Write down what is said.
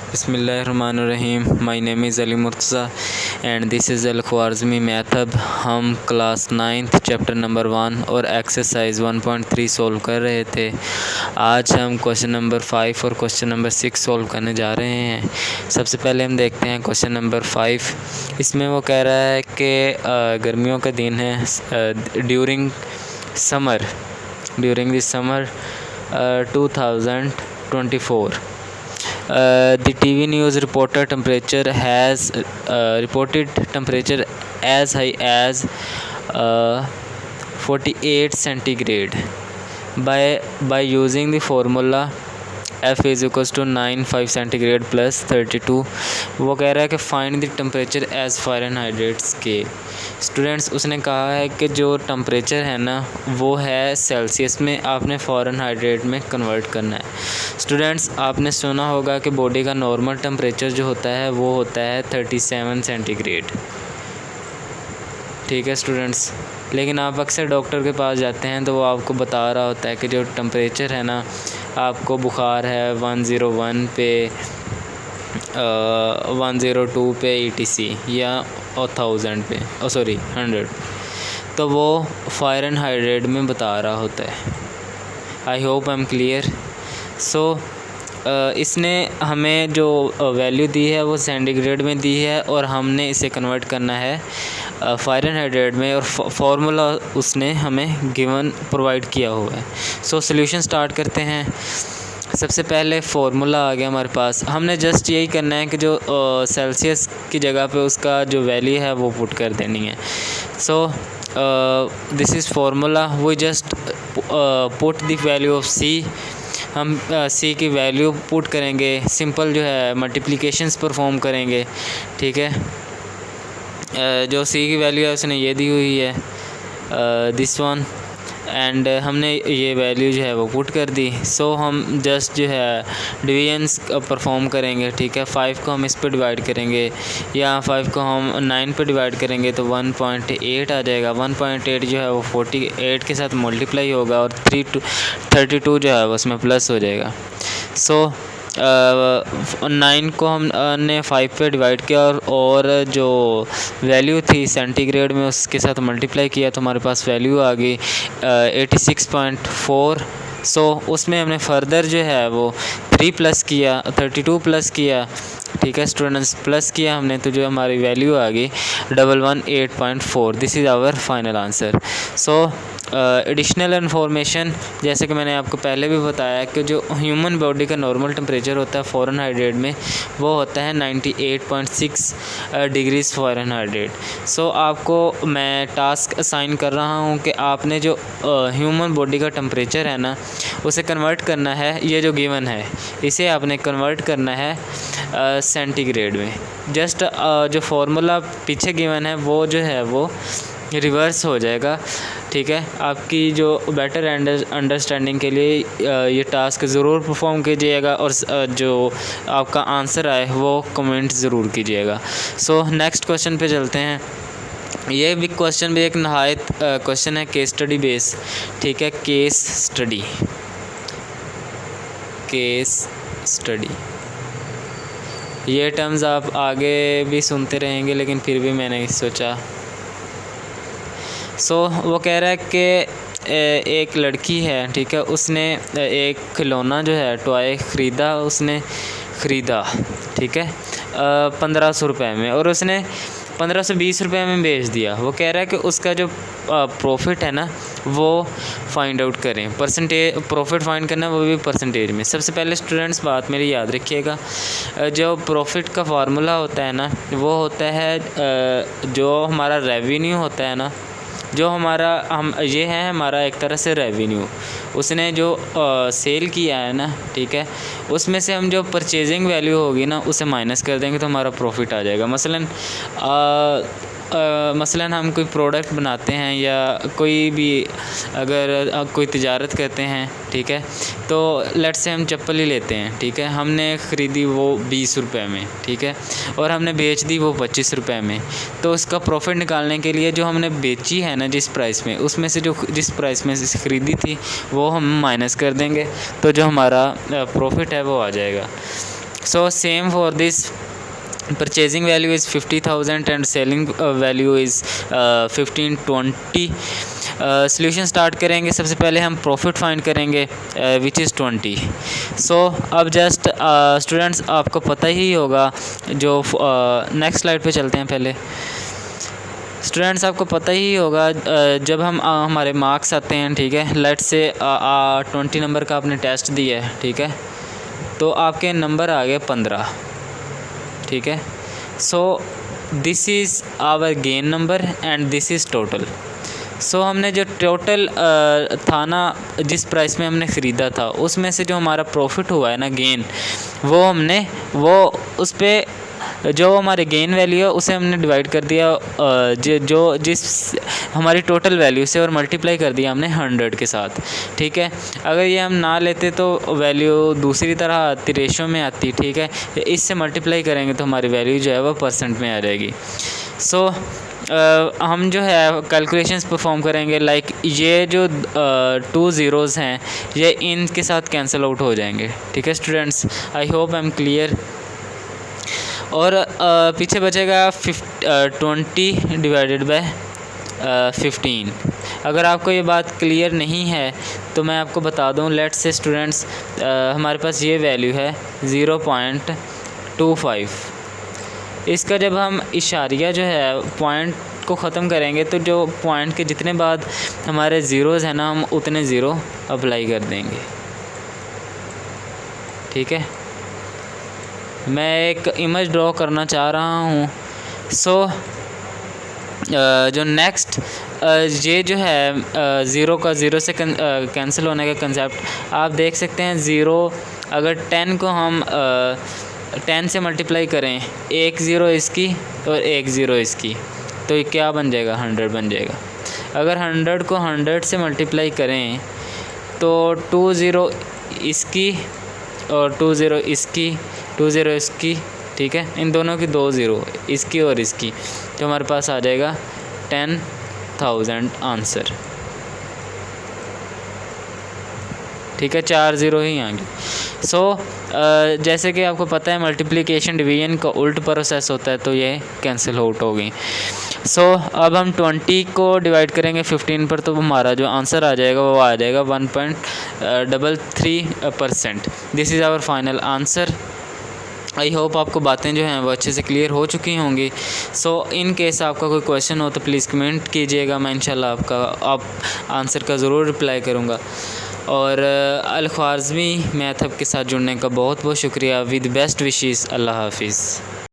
बिस्मिल्लाहिर्रहमानिर्रहीम। My name is Ali Murtaza and this is Al Khwarizmi method. हम class 9th chapter number 1 और exercise 1.3 solve कर रहे थे। आज हम क्वेश्चन नंबर 5 और क्वेश्चन नंबर 6 सोल्व करने जा रहे हैं। सबसे पहले हम देखते हैं क्वेश्चन नंबर 5। इसमें वो कह रहा है कि गर्मियों का दिन है during this summer 2024। The TV news reported temperature as high as 48 centigrade by using the formula F is equals to 95 centigrade plus 32। वो कह रहा है कि find the temperature as Fahrenheit scale. Students उसने कहा है कि जो टेम्परेचर है ना वो है सेल्सियस में, आपने फ़ारेनहाइट में कन्वर्ट करना है। स्टूडेंट्स आपने सुना होगा कि बॉडी का नॉर्मल टेम्परेचर जो होता है वो होता है 37 सेंटीग्रेड, ठीक है स्टूडेंट्स। लेकिन आप अक्सर डॉक्टर के पास जाते हैं तो वो आपको बता रहा होता है कि जो टेम्परेचर है ना, आपको बुखार है 101 पे 102 पे ETC या 1000 पे 100, तो वो फ़ारेनहाइट में बता रहा होता है। I hope I am clear. So इसने हमें जो वैल्यू दी है वो सेंटीग्रेड में दी है और हमने इसे कन्वर्ट करना है फ़ारेनहाइट में, और फार्मूला उसने हमें गिवन प्रोवाइड किया हुआ है। सो सॉल्यूशन स्टार्ट करते हैं। सबसे पहले फार्मूला आ गया हमारे पास। हमने जस्ट यही करना है कि जो सेल्सियस की जगह पे उसका जो वैल्यू है वो पुट कर देनी है। So this is formula. We just put the value of C। हम C की वैल्यू पुट करेंगे, सिंपल जो है मल्टीप्लिकेशंस परफॉर्म करेंगे, ठीक है। जो C की वैल्यू है उसने ये दी हुई है दिस वन, एंड हमने ये वैल्यू जो है वो पुट कर दी। सो हम जस्ट जो है डिवीजन्स परफॉर्म करेंगे, ठीक है। 5 को हम इस पे डिवाइड करेंगे या 5 को हम 9 पे डिवाइड करेंगे तो 1.8 आ जाएगा। 1.8 जो है वो 48 के साथ मल्टीप्लाई होगा और 32 जो है वो उसमें प्लस हो जाएगा। सो 9 को हमने 5 पे डिवाइड किया और जो वैल्यू थी सेंटीग्रेड में उसके साथ मल्टीप्लाई किया तो हमारे पास वैल्यू आ गई 86.4। सो उसमें हमने फर्दर जो है वो 3 प्लस किया, 32 प्लस किया, ठीक है स्टूडेंट्स, प्लस किया हमने तो जो हमारी वैल्यू आ गई 118.4। This is our final answer. So additional information, जैसे कि मैंने आपको पहले भी बताया कि जो ह्यूमन बॉडी का नॉर्मल टेम्परेचर होता है फ़ारेनहाइट में वो होता है 98.6 डिग्रीज़ फ़ारेनहाइट। सो आपको मैं टास्क असाइन कर रहा हूँ कि आपने जो ह्यूमन बॉडी का टेम्परेचर है ना उसे कन्वर्ट करना है। ये जो गिवन है इसे आपने कन्वर्ट करना है सेंटीग्रेड में। जस्ट जो फार्मूला पीछे गिवन है वो जो है वो रिवर्स हो जाएगा, ठीक है। आपकी जो बेटर अंडरस्टैंडिंग के लिए ये टास्क ज़रूर परफॉर्म कीजिएगा और जो आपका आंसर आए वो कमेंट ज़रूर कीजिएगा। सो नेक्स्ट क्वेश्चन पे चलते हैं। ये भी क्वेश्चन भी एक नहायत क्वेश्चन है केस स्टडी बेस, ठीक है। केस स्टडी ये टर्म्स आप आगे भी सुनते रहेंगे लेकिन फिर भी मैंने सोचा। सो वो कह रहा है कि एक लड़की है, ठीक है, उसने एक खिलौना जो है टॉय ख़रीदा, ठीक है 1500 रुपये में, और उसने 1520 रुपये में बेच दिया। वो कह रहा है कि उसका जो प्रॉफिट है ना वो फाइंड आउट करें। प्रॉफिट फाइंड करना वो भी परसेंटेज में। सबसे पहले स्टूडेंट्स बात मेरी याद रखिएगा, जो प्रॉफिट का फार्मूला होता है ना वो होता है जो हमारा रेवेन्यू होता है ना, जो ये है हमारा एक तरह से रेवेन्यू। उसने जो सेल किया है ना, ठीक है, उसमें से हम जो परचेजिंग वैल्यू होगी ना उसे माइनस कर देंगे तो हमारा प्रॉफिट आ जाएगा। मसलन हम कोई प्रोडक्ट बनाते हैं या कोई भी अगर कोई तिजारत करते हैं, ठीक है, तो लेट्स से हम चप्पल ही लेते हैं, ठीक है, हमने ख़रीदी वो 20 रुपये में, ठीक है, और हमने बेच दी वो 25 रुपये में। तो उसका प्रॉफिट निकालने के लिए जो हमने बेची है ना जिस प्राइस में, उसमें से जो जिस प्राइस में से ख़रीदी थी वो हम माइनस कर देंगे तो जो हमारा प्रॉफिट है वो आ जाएगा। So same for this. Purchasing value is 50,000 and selling value is 1520. Solution start करेंगे। सबसे पहले हम प्रॉफिट फाइंड करेंगे विच इज़ 20। सो अब जस्ट स्टूडेंट्स आपको पता ही होगा, जो नेक्स्ट स्लाइड पे चलते हैं। पहले स्टूडेंट्स आपको पता ही होगा जब हम हमारे मार्क्स आते हैं, ठीक है, लेट्स से 20 नंबर का आपने टेस्ट दिया है, ठीक है, तो आपके नंबर आ गए 15, ठीक है। So this is our gain number and this is total. So हमने जो टोटल था ना, जिस प्राइस में हमने ख़रीदा था, उसमें से जो हमारा प्रॉफिट हुआ है ना, गेन, वो उस पर जो हमारे गेन वैल्यू है उसे हमने डिवाइड कर दिया जिस हमारी टोटल वैल्यू से, और मल्टीप्लाई कर दिया हमने 100 के साथ, ठीक है। अगर ये हम ना लेते तो वैल्यू दूसरी तरह आती, रेशो में आती, ठीक है। इससे मल्टीप्लाई करेंगे तो हमारी वैल्यू जो है वो परसेंट में आ जाएगी। सो हम जो है कैलकुलेशंस परफॉर्म करेंगे। लाइक ये जो 2 ज़ीरोज़ हैं ये इनके साथ कैंसिल आउट हो जाएंगे, ठीक है students. I hope I am clear. और पीछे बचेगा 20 डिवाइडेड बाय 15। अगर आपको ये बात क्लियर नहीं है तो मैं आपको बता दूं। लेट्स से स्टूडेंट्स हमारे पास ये वैल्यू है 0.25। इसका जब हम इशारिया जो है पॉइंट को ख़त्म करेंगे तो जो पॉइंट के जितने बाद हमारे ज़ीरोज़ हैं ना, हम उतने ज़ीरो अप्लाई कर देंगे, ठीक है। मैं एक इमेज ड्रॉ करना चाह रहा हूँ। सो जो नेक्स्ट ये जो है ज़ीरो का ज़ीरो से कैंसिल होने का कंसेप्ट आप देख सकते हैं। ज़ीरो अगर 10 को हम 10 से मल्टीप्लाई करें, एक ज़ीरो इसकी और एक ज़ीरो इसकी, तो ये क्या बन जाएगा, 100 बन जाएगा। अगर 100 को 100 से मल्टीप्लाई करें तो 2 ज़ीरो इसकी और 2 ज़ीरो इसकी, 2 ज़ीरो इसकी, ठीक है। इन दोनों की 2 ज़ीरो, इसकी और इसकी, तो हमारे पास आ जाएगा 10,000 आंसर, ठीक है। 4 ज़ीरो ही आएंगे। सो जैसे कि आपको पता है मल्टीप्लिकेशन डिवीजन का उल्ट प्रोसेस होता है, तो ये कैंसिल आउट हो गई। सो अब हम 20 को डिवाइड करेंगे 15 पर, तो हमारा जो आंसर आ जाएगा वो आ जाएगा 1.33%। This is our final answer. I hope आपको बातें जो हैं वो अच्छे से क्लियर हो चुकी होंगी। सो इन केस आपका कोई क्वेश्चन हो तो प्लीज़ कमेंट कीजिएगा, मैं इंशाल्लाह आप आंसर का ज़रूर रिप्लाई करूँगा। और अल ख्वारिज़मी मैथ हब के साथ जुड़ने का बहुत बहुत शुक्रिया। With best wishes. अल्लाह हाफिज़।